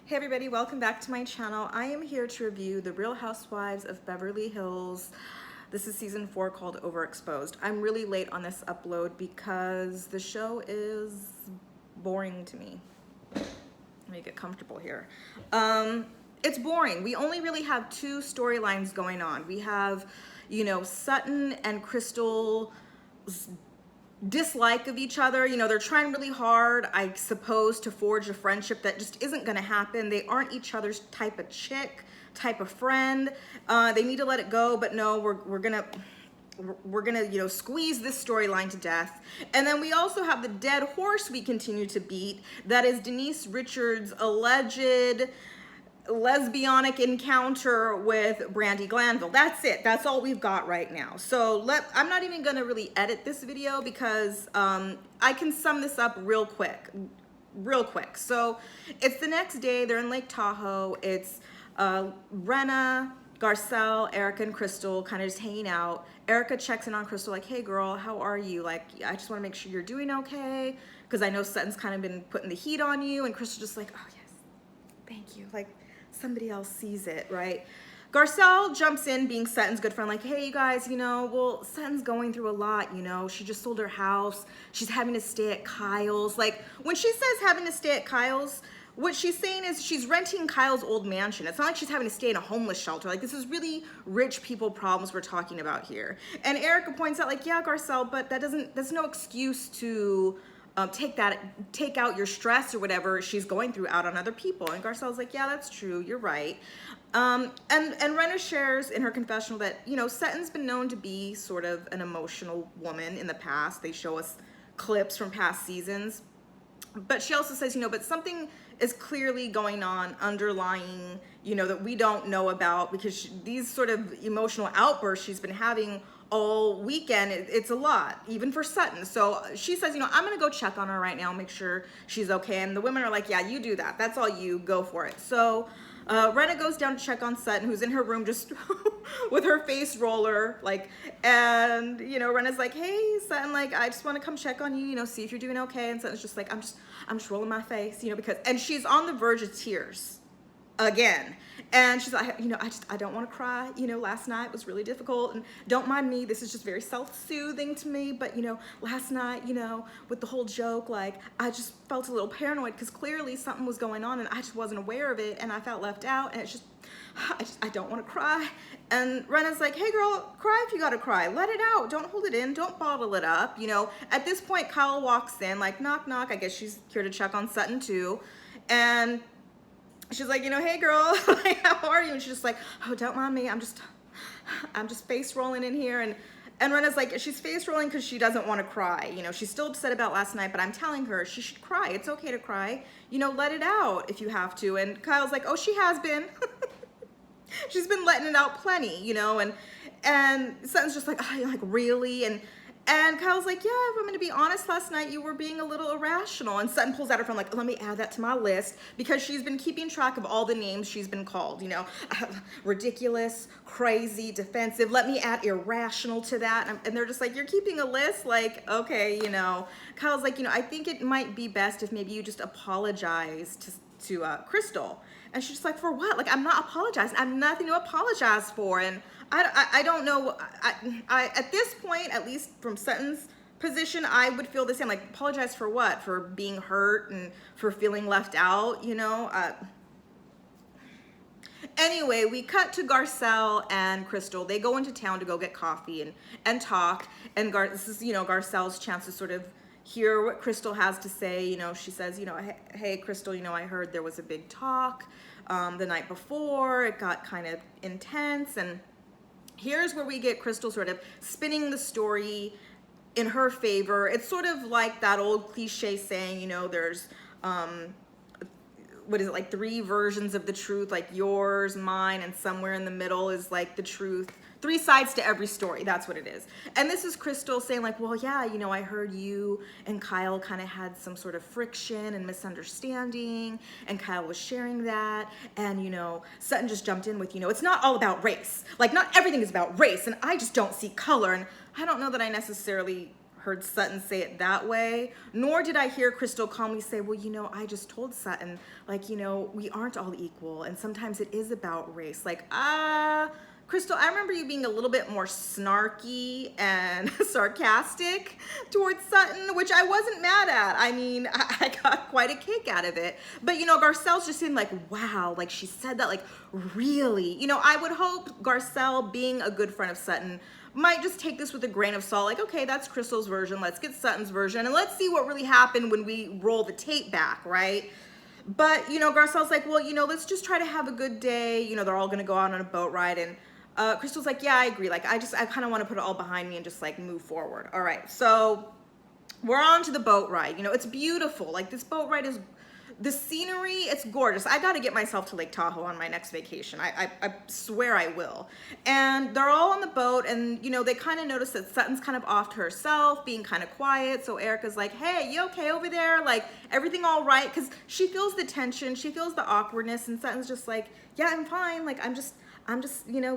Hey everybody, welcome back to my channel. I am here to review The Real Housewives of Beverly Hills. This is season 4 called Overexposed. I'm really late on this upload because the show is boring to me. Let me get comfortable here. It's boring. We only really have two storylines going on. We have, Sutton and Crystal dislike of each other. They're trying really hard, I suppose, to forge a friendship that just isn't going to happen. They aren't each other's type of chick, type of friend. They need to let it go, but no, we're gonna squeeze this storyline to death. And then we also have the dead horse we continue to beat, that is Denise Richards' alleged lesbianic encounter with Brandi Glanville. That's it. That's all we've got right now. So I'm not even gonna really edit this video because I can sum this up real quick. So it's the next day. They're in Lake Tahoe. It's Brenna, Garcelle, Erica, and Crystal kind of just hanging out. Erica checks in on Crystal like, hey girl, how are you? Like, I just want to make sure you're doing okay, because I know Sutton's kind of been putting the heat on you. And Crystal's just like, oh yes, thank you. Like, somebody else sees it, right? Garcelle jumps in, being Sutton's good friend, like, hey, you guys, well, Sutton's going through a lot, she just sold her house. She's having to stay at Kyle's. Like, when she says having to stay at Kyle's, what she's saying is she's renting Kyle's old mansion. It's not like she's having to stay in a homeless shelter. Like, this is really rich people problems we're talking about here. And Erica points out, like, yeah, Garcelle, but that's no excuse to take out your stress or whatever she's going through out on other people. And Garcelle's like, yeah, that's true, you're right. And Renna shares in her confessional that, Sutton's been known to be sort of an emotional woman in the past. They show us clips from past seasons. But she also says, but something is clearly going on underlying, that we don't know about, because these sort of emotional outbursts she's been having all weekend, it's a lot, even for Sutton. So she says, I'm gonna go check on her right now, make sure she's okay. And the women are like, yeah, you do that. That's all you, go for it. So Renna goes down to check on Sutton, who's in her room just with her face roller, like, and, Renna's like, hey, Sutton, like, I just want to come check on you, see if you're doing okay. And Sutton's just like, I'm just rolling my face, because, and she's on the verge of tears again. And she's like, I don't want to cry. Last night was really difficult, and don't mind me. This is just very self-soothing to me. But, last night, with the whole joke, like, I just felt a little paranoid because clearly something was going on and I just wasn't aware of it, and I felt left out, and it's just, I don't want to cry. And Renna's like, hey girl, cry if you gotta cry. Let it out. Don't hold it in. Don't bottle it up. At this point, Kyle walks in, like, knock, knock. I guess she's here to check on Sutton too. And she's like, hey girl, like, how are you? And she's just like, oh, don't mind me. I'm just face rolling in here. And Renna's like, she's face rolling because she doesn't want to cry. She's still upset about last night, but I'm telling her she should cry. It's okay to cry. Let it out if you have to. And Kyle's like, oh, she has been. She's been letting it out plenty, and Sutton's just like, oh, like, really? And Kyle's like, yeah, if I'm gonna be honest, last night you were being a little irrational. And Sutton pulls out her phone like, let me add that to my list, because she's been keeping track of all the names she's been called, ridiculous, crazy, defensive. Let me add irrational to that. And they're just like, you're keeping a list? Like, okay, Kyle's like, I think it might be best if maybe you just apologize to Crystal. And she's just like, for what? Like, I'm not apologizing. I have nothing to apologize for. And I don't know. I at this point, at least from Sutton's position, I would feel the same. Like, apologize for what? For being hurt and for feeling left out, Anyway, we cut to Garcelle and Crystal. They go into town to go get coffee and talk. And this is, Garcelle's chance to sort of hear what Crystal has to say. She says, hey, Crystal, I heard there was a big talk the night before. It got kind of intense. And here's where we get Crystal sort of spinning the story in her favor. It's sort of like that old cliche saying, there's, what is it, like 3 versions of the truth, like yours, mine, and somewhere in the middle is like the truth. 3 sides to every story, that's what it is. And this is Crystal saying like, well, yeah, I heard you and Kyle kind of had some sort of friction and misunderstanding, and Kyle was sharing that, and Sutton just jumped in with, it's not all about race. Like, not everything is about race, and I just don't see color. And I don't know that I necessarily heard Sutton say it that way, nor did I hear Crystal calmly say, well, I just told Sutton, like, we aren't all equal, and sometimes it is about race. Like, Crystal, I remember you being a little bit more snarky and sarcastic towards Sutton, which I wasn't mad at. I mean, I got quite a kick out of it. But, Garcelle's just seemed like, wow, like she said that, like, really? I would hope Garcelle, being a good friend of Sutton, might just take this with a grain of salt. Like, okay, that's Crystal's version. Let's get Sutton's version. And let's see what really happened when we roll the tape back, right? But, Garcelle's like, well, let's just try to have a good day. They're all going to go out on a boat ride. And Crystal's like, yeah, I agree. Like, I kind of want to put it all behind me and just like move forward. All right. So we're on to the boat ride. It's beautiful. Like, this boat ride is, the scenery, it's gorgeous. I got to get myself to Lake Tahoe on my next vacation. I swear I will. And they're all on the boat, and, they kind of notice that Sutton's kind of off to herself, being kind of quiet. So Erica's like, hey, you okay over there? Like, everything all right? Because she feels the tension. She feels the awkwardness. And Sutton's just like, yeah, I'm fine. Like, I'm just,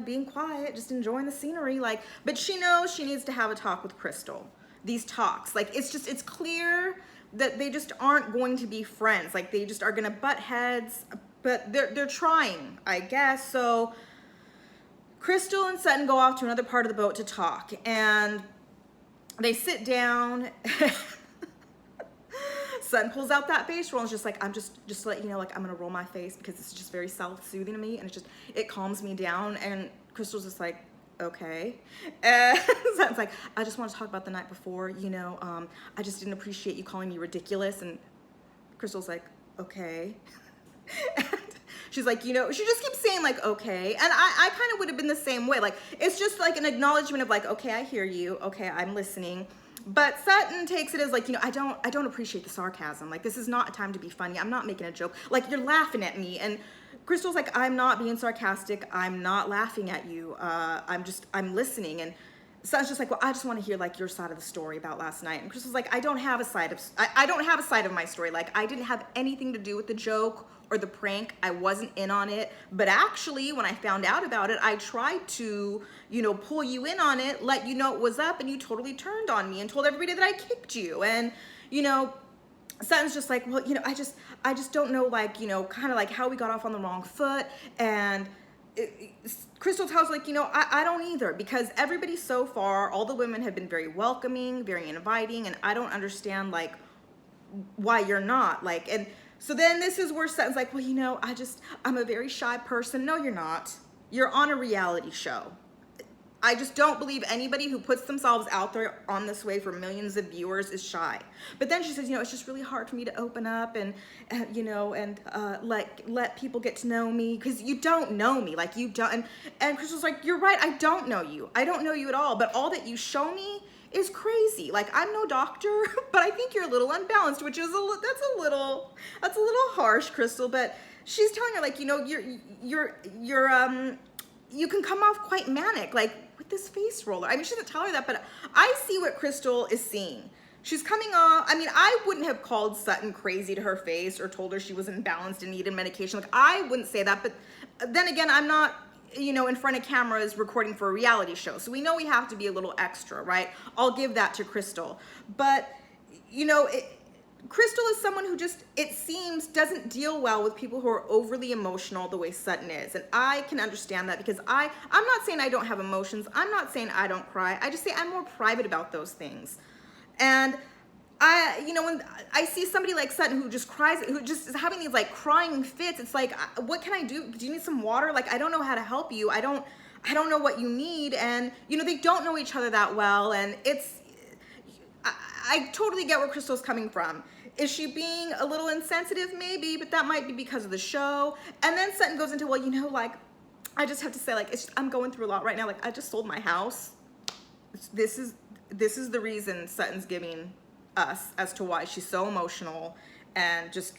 being quiet, just enjoying the scenery. Like, but she knows she needs to have a talk with Crystal. These talks, like, it's clear that they just aren't going to be friends. Like, they just are gonna butt heads, but they're trying, I guess. So Crystal and Sutton go off to another part of the boat to talk, and they sit down. Sutton pulls out that face roll and is just like, I'm just to let you know, like, I'm gonna roll my face because it's just very self-soothing to me, and it calms me down. And Crystal's just like, okay. And Sutton's like, I just want to talk about the night before, I just didn't appreciate you calling me ridiculous. And Crystal's like, okay. And she's like, she just keeps saying like, okay. And I kind of would have been the same way. Like, it's just like an acknowledgement of like, okay, I hear you. Okay, I'm listening. But Sutton takes it as like, I don't appreciate the sarcasm. Like, this is not a time to be funny. I'm not making a joke. Like, you're laughing at me. And Crystal's like, I'm not being sarcastic. I'm not laughing at you. I'm listening. And Sutton's just like, well, I just want to hear like your side of the story about last night. And Crystal's like, I don't have a side of my story. Like, I didn't have anything to do with the joke or the prank. I wasn't in on it. But actually, when I found out about it, I tried to, pull you in on it, let you know it was up, and you totally turned on me and told everybody that I kicked you. And, Sutton's just like, well, I just don't know, like, kind of like how we got off on the wrong foot. And Crystal tells like, I don't either, because everybody so far, all the women have been very welcoming, very inviting, and I don't understand like why you're not, like. And so then this is where Sutton's like, well, I'm a very shy person. No, you're not. You're on a reality show. I just don't believe anybody who puts themselves out there on this way for millions of viewers is shy. But then she says, it's just really hard for me to open up and let people get to know me, because you don't know me. Like, you don't. And Crystal's like, you're right. I don't know you. I don't know you at all. But all that you show me is crazy. Like, I'm no doctor, but I think you're a little unbalanced, which is that's a little harsh, Crystal. But she's telling her like, you can come off quite manic, like with this face roller. I mean, she doesn't tell her that, but I see what Crystal is seeing. She's coming off, I mean, I wouldn't have called Sutton crazy to her face or told her she was imbalanced and needed medication. Like, I wouldn't say that, but then again, I'm not, in front of cameras recording for a reality show. So we know we have to be a little extra, right? I'll give that to Crystal. But, Crystal is someone who just, it seems, doesn't deal well with people who are overly emotional the way Sutton is. And I can understand that, because I'm not saying I don't have emotions. I'm not saying I don't cry. I just say I'm more private about those things. And when I see somebody like Sutton who just cries, who just is having these like crying fits, it's like, what can I do? Do you need some water? Like, I don't know how to help you. I don't know what you need. And, they don't know each other that well. And I totally get where Crystal's coming from. Is she being a little insensitive? Maybe, but that might be because of the show. And then Sutton goes into, well, like, I just have to say, like, I'm going through a lot right now. Like, I just sold my house. This is the reason Sutton's giving us as to why she's so emotional and just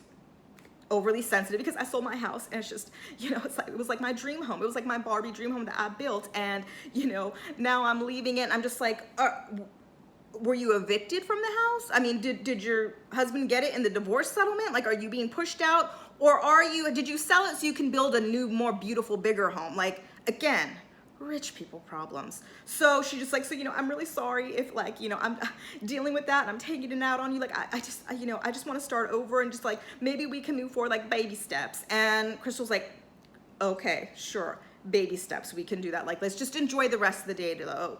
overly sensitive, because I sold my house, and it's just, it's like, it was like my dream home. It was like my Barbie dream home that I built. And, now I'm leaving it. And I'm just like, were you evicted from the house? I mean, did your husband get it in the divorce settlement? Like, are you being pushed out? Or did you sell it so you can build a new, more beautiful, bigger home? Like, again, rich people problems. So she just like, so, I'm really sorry if like, I'm dealing with that and I'm taking it out on you. Like, I just, I just want to start over and just like, maybe we can move forward like baby steps. And Crystal's like, okay, sure. Baby steps. We can do that. Like, let's just enjoy the rest of the day though.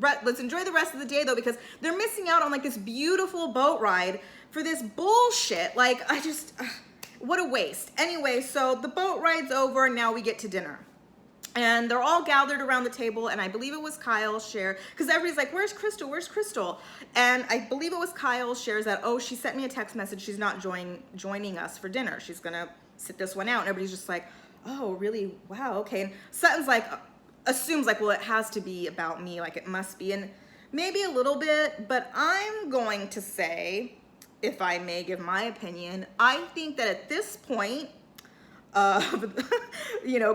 Let's enjoy the rest of the day though, because they're missing out on like this beautiful boat ride for this bullshit. Like, what a waste. Anyway, so the boat ride's over and now we get to dinner. And they're all gathered around the table, and I believe it was Kyle share, because everybody's like, where's Crystal? Where's Crystal? And I believe it was Kyle shares that, oh, she sent me a text message. She's not joining us for dinner. She's going to sit this one out. And everybody's just like, oh, really? Wow, okay. And Sutton's like, assumes like, well, it has to be about me. Like, it must be. And maybe a little bit, but I'm going to say, if I may give my opinion, I think that at this point,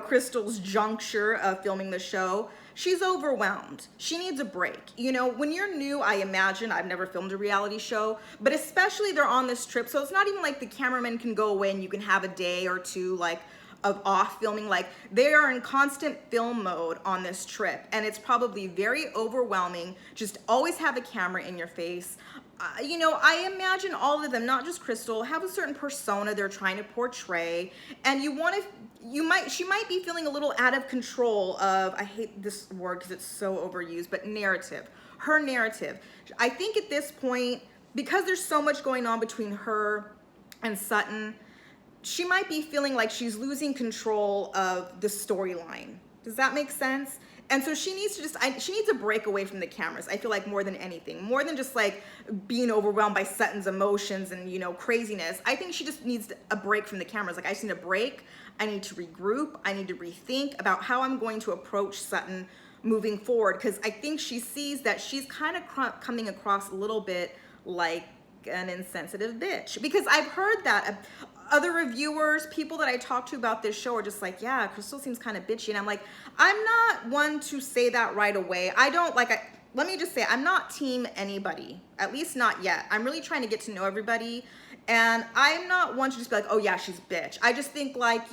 Crystal's juncture of filming the show, she's overwhelmed. She needs a break. When you're new, I imagine, I've never filmed a reality show, but especially they're on this trip. So it's not even like the cameraman can go away and you can have a day or two like of off filming. Like, they are in constant film mode on this trip. And it's probably very overwhelming. Just always have a camera in your face. I imagine all of them, not just Crystal, have a certain persona they're trying to portray, and she might be feeling a little out of control of, I hate this word because it's so overused, but narrative. Her narrative. I think at this point, because there's so much going on between her and Sutton, she might be feeling like she's losing control of the storyline. Does that make sense? And so she needs to she needs a break away from the cameras. I feel like more than anything, more than just like being overwhelmed by Sutton's emotions and, craziness. I think she just needs a break from the cameras. Like, I just need a break. I need to regroup. I need to rethink about how I'm going to approach Sutton moving forward. Because I think she sees that she's kind of coming across a little bit like an insensitive bitch. Because I've heard that other reviewers, people that I talk to about this show are just like, yeah, Crystal seems kind of bitchy. And I'm like, I'm not one to say that right away. Let me just say, I'm not team anybody, at least not yet. I'm really trying to get to know everybody. And I'm not one to just be like, oh yeah, she's bitch. I just think like,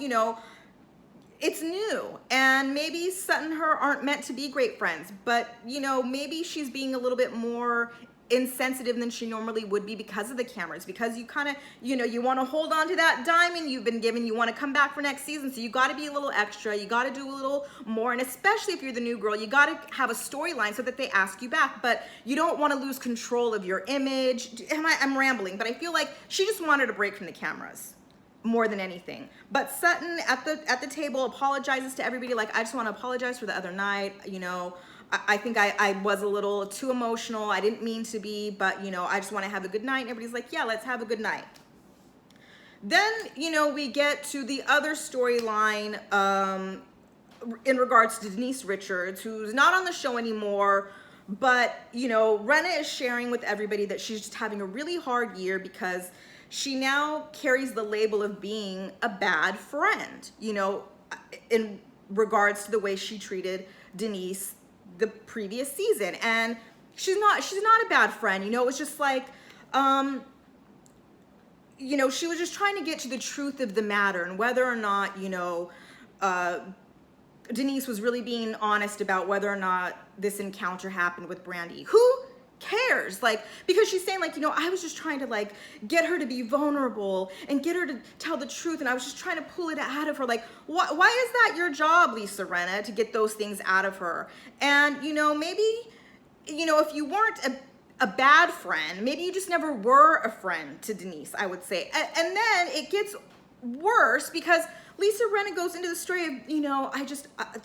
it's new. And maybe Sutton and her aren't meant to be great friends, but maybe she's being a little bit more insensitive than she normally would be because of the cameras, because you kind of, you want to hold on to that diamond you've been given. You want to come back for next season. So you got to be a little extra. You got to do a little more. And especially if you're the new girl, you got to have a storyline so that they ask you back, but you don't want to lose control of your image. I'm rambling, but I feel like she just wanted a break from the cameras more than anything. But Sutton at the table apologizes to everybody. Like, I just want to apologize for the other night. I think I was a little too emotional. I didn't mean to be, but, I just want to have a good night. And everybody's like, yeah, let's have a good night. Then, we get to the other storyline in regards to Denise Richards, who's not on the show anymore. But, Renna is sharing with everybody that she's just having a really hard year because she now carries the label of being a bad friend, in regards to the way she treated Denise the previous season. And she's not a bad friend. It was just like, she was just trying to get to the truth of the matter and whether or not, Denise was really being honest about whether or not this encounter happened with Brandy. Who cares? Like, because she's saying like, I was just trying to like get her to be vulnerable and get her to tell the truth, and I was just trying to pull it out of her. Like, why is that your job, Lisa Rinna, to get those things out of her? And maybe if you weren't a bad friend, maybe you just never were a friend to Denise, I would say. And then it gets worse because Lisa Rinna goes into the story of,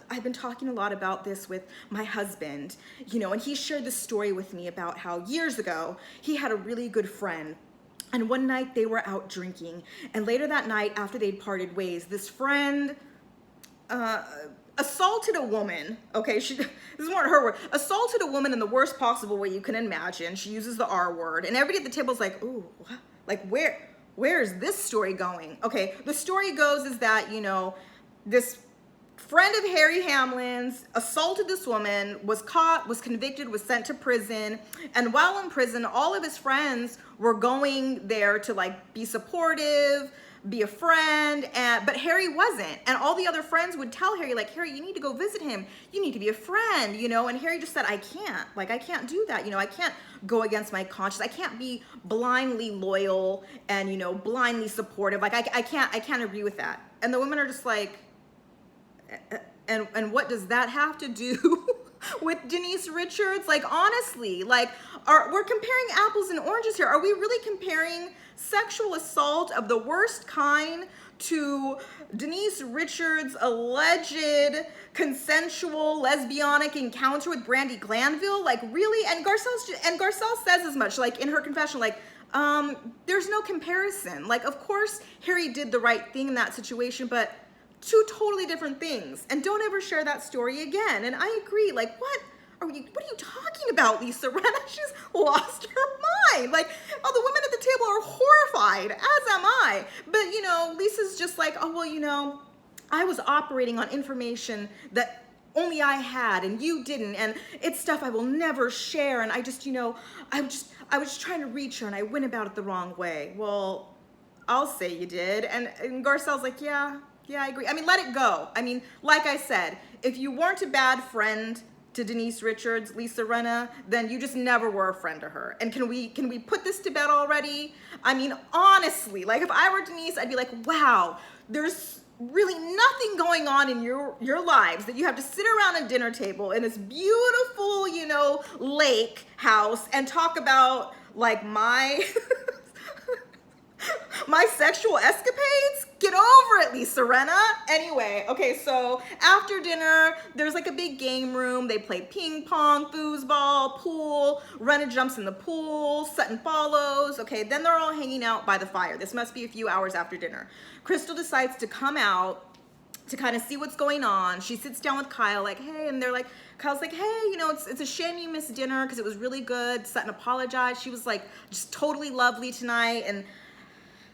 I've been talking a lot about this with my husband, and he shared this story with me about how years ago he had a really good friend. And one night they were out drinking. And later that night, after they'd parted ways, this friend assaulted a woman. Okay, this weren't her word. Assaulted a woman in the worst possible way you can imagine. She uses the R word. And everybody at the table's like, ooh, what? Like, where is this story going? Okay, the story goes is that, this friend of Harry Hamlin's assaulted this woman, was caught, was convicted, was sent to prison. And while in prison, all of his friends were going there to like be supportive, be a friend, but Harry wasn't. And all the other friends would tell Harry, like, Harry, you need to go visit him. You need to be a friend, you know? And Harry just said, I can't. Like, I can't do that. You know, I can't go against my conscience. I can't be blindly loyal and, you know, blindly supportive. Like, I can't agree with that. And the women are just like, and what does that have to do with Denise Richards? Like, honestly, like, we're comparing apples and oranges here. Are we really comparing sexual assault of the worst kind to Denise Richards' alleged consensual lesbianic encounter with Brandi Glanville? Like, really? And Garcelle says as much, like, in her confession, like, there's no comparison. Like, of course, Harry did the right thing in that situation, but two totally different things. And don't ever share that story again. And I agree. Like, what are you talking about, Lisa Rinna? She's lost her mind. Like, all the women at the table are horrified, as am I. But, you know, Lisa's just like, oh, well, you know, I was operating on information that only I had and you didn't. And it's stuff I will never share. And I just, you know, I was trying to reach her and I went about it the wrong way. Well, I'll say you did. And Garcelle's like, yeah, I agree. I mean, let it go. I mean, like I said, if you weren't a bad friend to Denise Richards, Lisa Rinna, then you just never were a friend to her. And can we put this to bed already? I mean, honestly, like, if I were Denise, I'd be like, wow, there's really nothing going on in your lives that you have to sit around a dinner table in this beautiful, you know, lake house and talk about, like, my my sexual escapades? Get over it, Lisa Rinna. Anyway, okay, so after dinner, there's like a big game room. They play ping pong, foosball, pool. Rinna jumps in the pool. Sutton follows. Okay, then they're all hanging out by the fire. This must be a few hours after dinner. Crystal decides to come out to kind of see what's going on. She sits down with Kyle, like, hey, and they're like, Kyle's like, hey, you know, it's a shame you missed dinner because it was really good. Sutton apologized. She was like, just totally lovely tonight.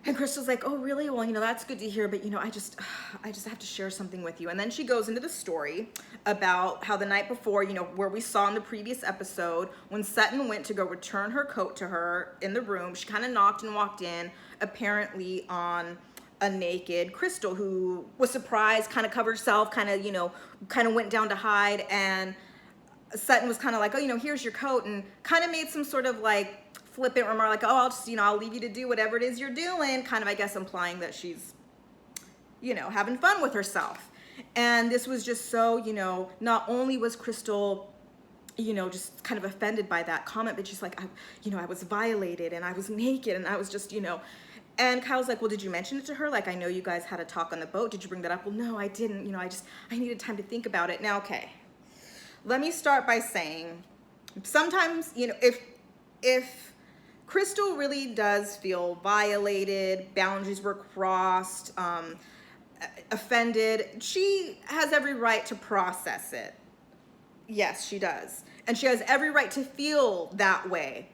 And Crystal's like, oh, really? Well, you know, that's good to hear, but, you know, I just have to share something with you. And then she goes into the story about how the night before, you know, where we saw in the previous episode, when Sutton went to go return her coat to her in the room, she kind of knocked and walked in, apparently on a naked Crystal, who was surprised, kind of covered herself, kind of, you know, kind of went down to hide. And Sutton was kind of like, oh, you know, here's your coat, and kind of made some sort of like flippant remark, like, oh, I'll just, you know, I'll leave you to do whatever it is you're doing, kind of, I guess, implying that she's, you know, having fun with herself. And this was just so, you know, not only was Crystal, you know, just kind of offended by that comment, but she's like, you know, I was violated and I was naked and I was just, you know. And Kyle's like, well, did you mention it to her? Like, I know you guys had a talk on the boat. Did you bring that up? Well, no, I didn't. You know, I needed time to think about it. Now, okay, let me start by saying, sometimes, you know, if Crystal really does feel violated, boundaries were crossed, offended, she has every right to process it. Yes, she does. And she has every right to feel that way.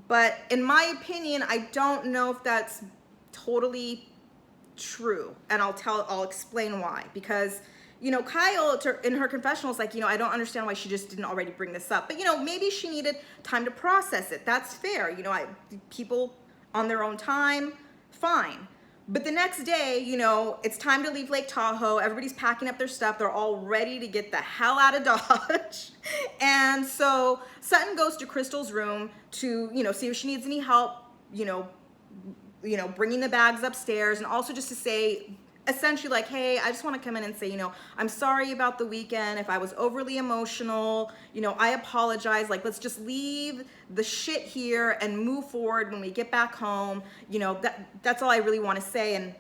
But in my opinion, I don't know if that's totally true. And I'll explain why. Because, you know, Kyle, in her confessional, is like, you know, I don't understand why she just didn't already bring this up. But, you know, maybe she needed time to process it. That's fair. You know, people on their own time, fine. But the next day, you know, it's time to leave Lake Tahoe. Everybody's packing up their stuff. They're all ready to get the hell out of Dodge. And so Sutton goes to Crystal's room to, you know, see if she needs any help, you know, bringing the bags upstairs, and also just to say, essentially, like, hey, I just want to come in and say, you know, I'm sorry about the weekend. If I was overly emotional, you know, I apologize. Like, let's just leave the shit here and move forward when we get back home. You know, that's all I really want to say. And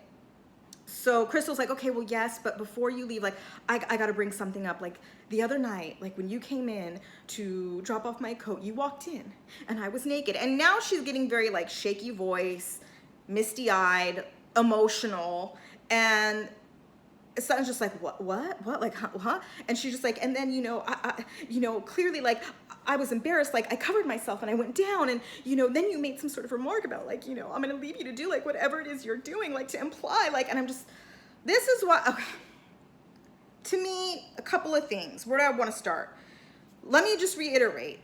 so Crystal's like, okay, well, yes, but before you leave, like, I got to bring something up. Like, the other night, like, when you came in to drop off my coat, you walked in and I was naked. And now she's getting very, like, shaky voice, misty-eyed, emotional. And Sutton's just like, what, like, huh? And she's just like, and then, you know, you know, clearly, like, I was embarrassed, like, I covered myself and I went down, and, you know, then you made some sort of remark about, like, you know, I'm gonna leave you to do, like, whatever it is you're doing, like, to imply, like, and I'm just, this is what, okay. To me, a couple of things. Where do I want to start? Let me just reiterate.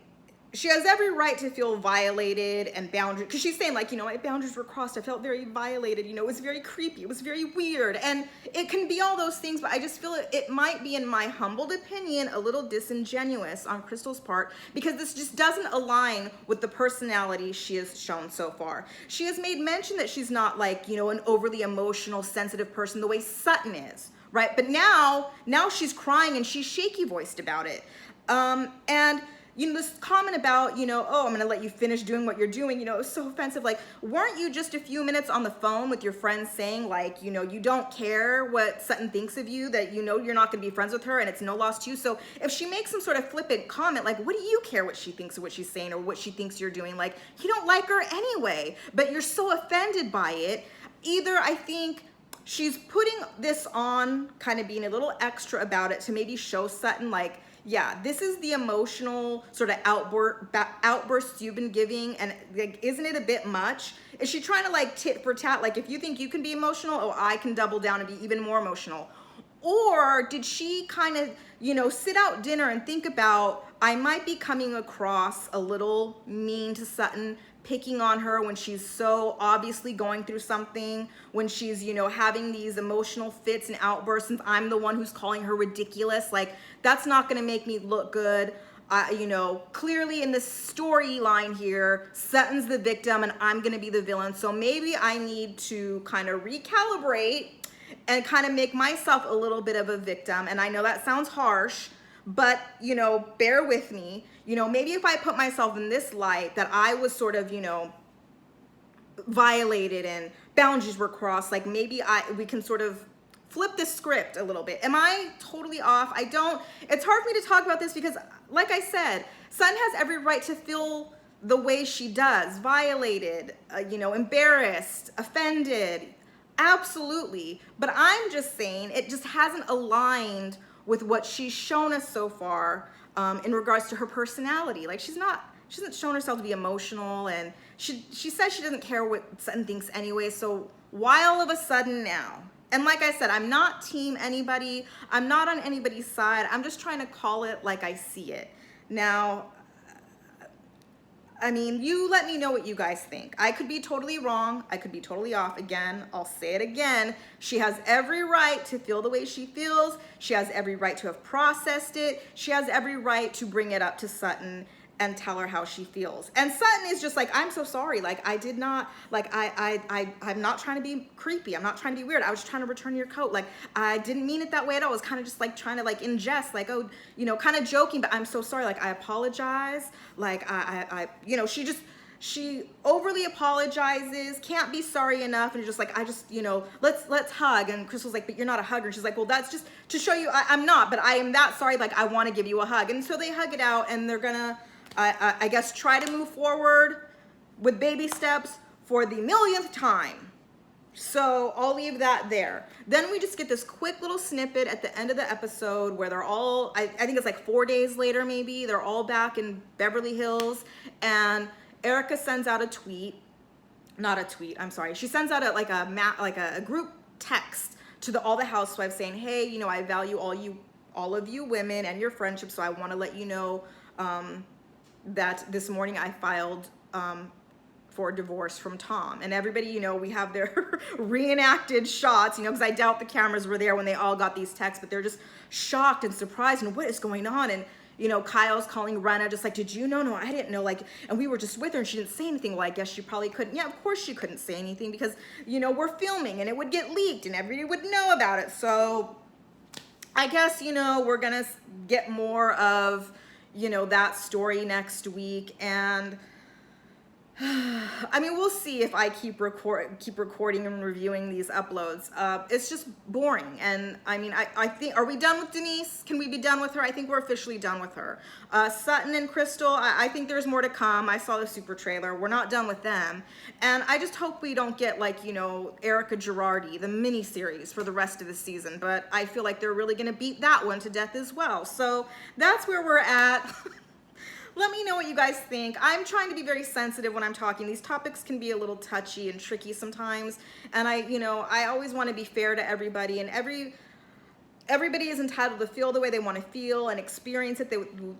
she has every right to feel violated and boundary, because she's saying like, my boundaries were crossed. I felt very violated. It was very creepy. It was very weird. And it can be all those things, but I just feel it might be, in my humbled opinion, a little disingenuous on Crystal's part, because this just doesn't align with the personality she has shown so far. She has made mention that she's not like, an overly emotional, sensitive person the way Sutton is, right? But now she's crying and she's shaky voiced about it. And this comment about, oh, I'm going to let you finish doing what you're doing, it was so offensive. Like, weren't you just a few minutes on the phone with your friends saying, like, you don't care what Sutton thinks of you, that you're not going to be friends with her and it's no loss to you? So if she makes some sort of flippant comment, like, what do you care what she thinks of what she's saying or what she thinks you're doing? Like, you don't like her anyway, but you're so offended by it. Either I think she's putting this on, kind of being a little extra about it to maybe show Sutton, like, yeah, this is the emotional sort of outbursts you've been giving, and like, isn't it a bit much? Is she trying to like tit for tat, like, if you think you can be emotional, oh, I can double down and be even more emotional? Or did she kind of, sit out dinner and think about, I might be coming across a little mean to Sutton, picking on her when she's so obviously going through something, when she's, having these emotional fits and outbursts, and I'm the one who's calling her ridiculous. Like, that's not gonna make me look good. Clearly in this storyline here, Sutton's the victim and I'm gonna be the villain. So maybe I need to kind of recalibrate and kind of make myself a little bit of a victim. And I know that sounds harsh, but, bear with me. Maybe if I put myself in this light, that I was sort of, violated and boundaries were crossed, like maybe we can sort of flip the script a little bit. Am I totally off? It's hard for me to talk about this because, like I said, Sutton has every right to feel the way she does, violated, embarrassed, offended, absolutely. But I'm just saying it just hasn't aligned with what she's shown us so far in regards to her personality. Like, she hasn't shown herself to be emotional, and she says she doesn't care what Sutton thinks anyway. So why all of a sudden now? And like I said, I'm not team anybody. I'm not on anybody's side. I'm just trying to call it like I see it. Now, I mean, you let me know what you guys think. I could be totally wrong. I could be totally off. Again, I'll say it again. She has every right to feel the way she feels. She has every right to have processed it. She has every right to bring it up to Sutton and tell her how she feels. And Sutton is just like, I'm so sorry. Like, I did not, like, I'm not trying to be creepy. I'm not trying to be weird. I was just trying to return your coat. Like, I didn't mean it that way at all. I was kind of just like trying to like ingest, like, oh, kind of joking, but I'm so sorry. Like, I apologize. Like, she overly apologizes, can't be sorry enough, and just like, let's hug. And Crystal's like, but you're not a hugger. And she's like, well, that's just to show you I'm not, but I am that sorry. Like, I want to give you a hug. And so they hug it out, and they're gonna, I guess, try to move forward with baby steps for the millionth time. So I'll leave that there. Then we just get this quick little snippet at the end of the episode where they're all, I think it's like 4 days later maybe, they're all back in Beverly Hills, and Erica sends out a tweet, not a tweet, I'm sorry. She sends out a group text to all the housewives saying, hey, I value all of you women and your friendship, so I want to let you know that this morning I filed for divorce from Tom. And everybody, we have their reenacted shots, because I doubt the cameras were there when they all got these texts, but they're just shocked and surprised and what is going on. And Kyle's calling Rena, just like, did you know? No, I didn't know. Like, and we were just with her and she didn't say anything. Well, I guess she probably couldn't. Yeah, of course she couldn't say anything because, we're filming and it would get leaked and everybody would know about it. So I guess, we're gonna get more of, that story next week. And I mean, we'll see if I keep recording and reviewing these uploads. It's just boring. And I mean, I think, are we done with Denise? Can we be done with her? I think we're officially done with her. Sutton and Crystal, I think there's more to come. I saw the super trailer. We're not done with them. And I just hope we don't get like, Erica Girardi, the mini series for the rest of the season. But I feel like they're really going to beat that one to death as well. So that's where we're at. Let me know what you guys think. I'm trying to be very sensitive when I'm talking. These topics can be a little touchy and tricky sometimes. And I always want to be fair to everybody. And everybody is entitled to feel the way they want to feel and experience it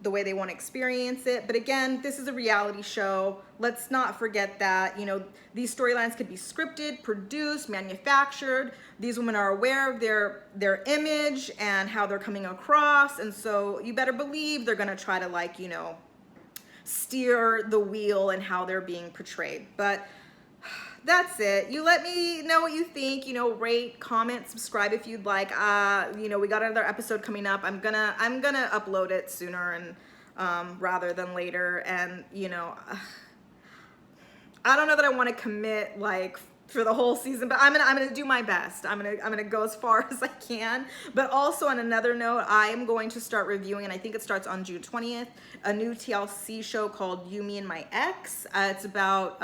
the way they want to experience it. But again, this is a reality show. Let's not forget that, you know, these storylines could be scripted, produced, manufactured. These women are aware of their image and how they're coming across. And so you better believe they're going to try to, like, you know, steer the wheel and how they're being portrayed. But that's it. You let me know what you think. You know, rate, comment, subscribe if you'd like. You know, we got another episode coming up. I'm gonna upload it sooner and rather than later. And you know, I don't know that I want to commit like for the whole season, but I'm gonna do my best. I'm gonna go as far as I can. But also on another note, I am going to start reviewing, and I think it starts on June 20th, a new TLC show called You, Me, and My Ex. It's about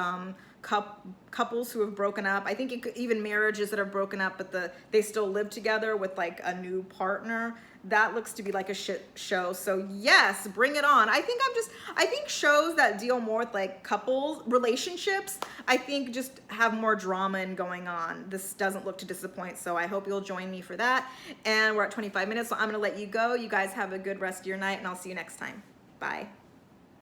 couples who have broken up. I think even marriages that have broken up, but they still live together with like a new partner. That looks to be like a shit show. So yes, bring it on. I think shows that deal more with like couples, relationships, I think just have more drama and going on. This doesn't look to disappoint. So I hope you'll join me for that. And we're at 25 minutes, so I'm gonna let you go. You guys have a good rest of your night, and I'll see you next time. Bye.